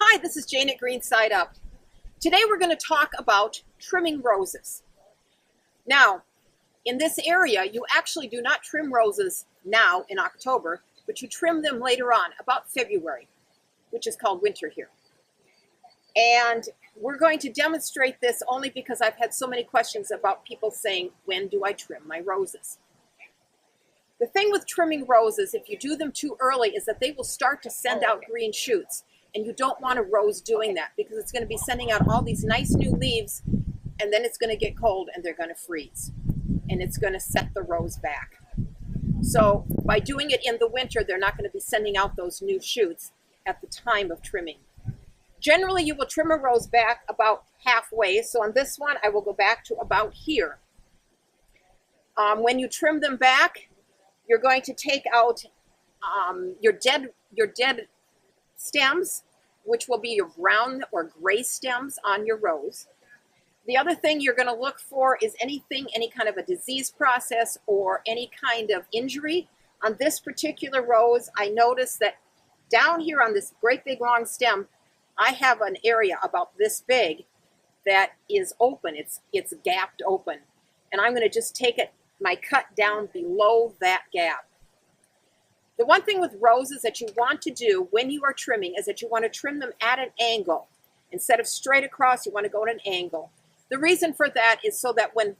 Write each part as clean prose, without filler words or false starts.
Hi, this is Jane at Green Side Up. Today we're going to talk about trimming roses. Now, in this area, you actually do not trim roses now in October, but you trim them later on, about February, which is called winter here. And we're going to demonstrate this only because I've had so many questions about people saying, when do I trim my roses? The thing with trimming roses, if you do them too early, is that they will start to send out green shoots. And you don't want a rose doing that because it's going to be sending out all these nice new leaves, and then it's going to get cold and they're going to freeze. And it's going to set the rose back. So by doing it in the winter, they're not going to be sending out those new shoots at the time of trimming. Generally, you will trim a rose back about halfway. So on this one, I will go back to about here. When you trim them back, you're going to take out your dead stems, which will be your brown or gray stems on your rose. The other thing you're going to look for is any kind of a disease process or any kind of injury. On this particular rose, I noticed that down here on this great big long stem, I have an area about this big that is open. It's gapped open. And I'm going to just take my cut down below that gap. The one thing with roses that you want to do when you are trimming is that you want to trim them at an angle. Instead of straight across, you want to go at an angle. The reason for that is so that when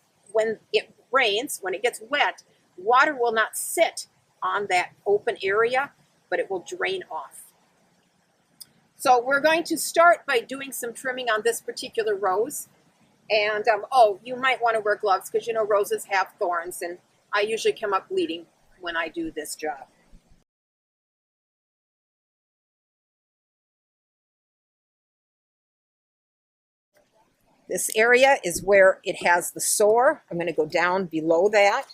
it rains, when it gets wet, water will not sit on that open area, but it will drain off. So we're going to start by doing some trimming on this particular rose. And, oh, you might want to wear gloves because, you know, roses have thorns, and I usually come up bleeding when I do this job. This area is where it has the sore. I'm going to go down below that.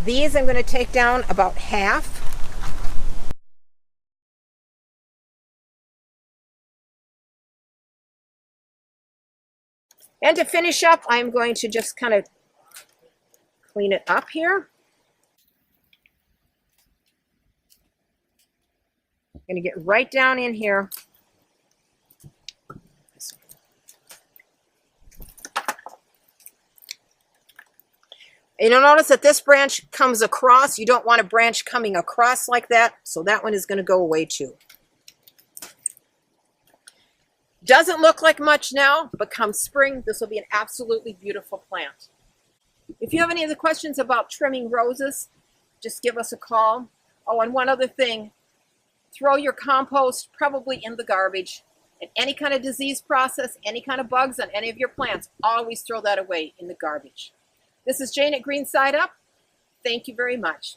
These I'm going to take down about half. And to finish up, I'm going to just kind of clean it up here. I'm going to get right down in here. And you'll notice that this branch comes across. You don't want a branch coming across like that, so that one is going to go away too. Doesn't look like much now, but come spring, this will be an absolutely beautiful plant. If you have any other questions about trimming roses, just give us a call. Oh, and one other thing, throw your compost probably in the garbage. And any kind of disease process, any kind of bugs on any of your plants, always throw that away in the garbage. This is Jane at Green Side Up. Thank you very much.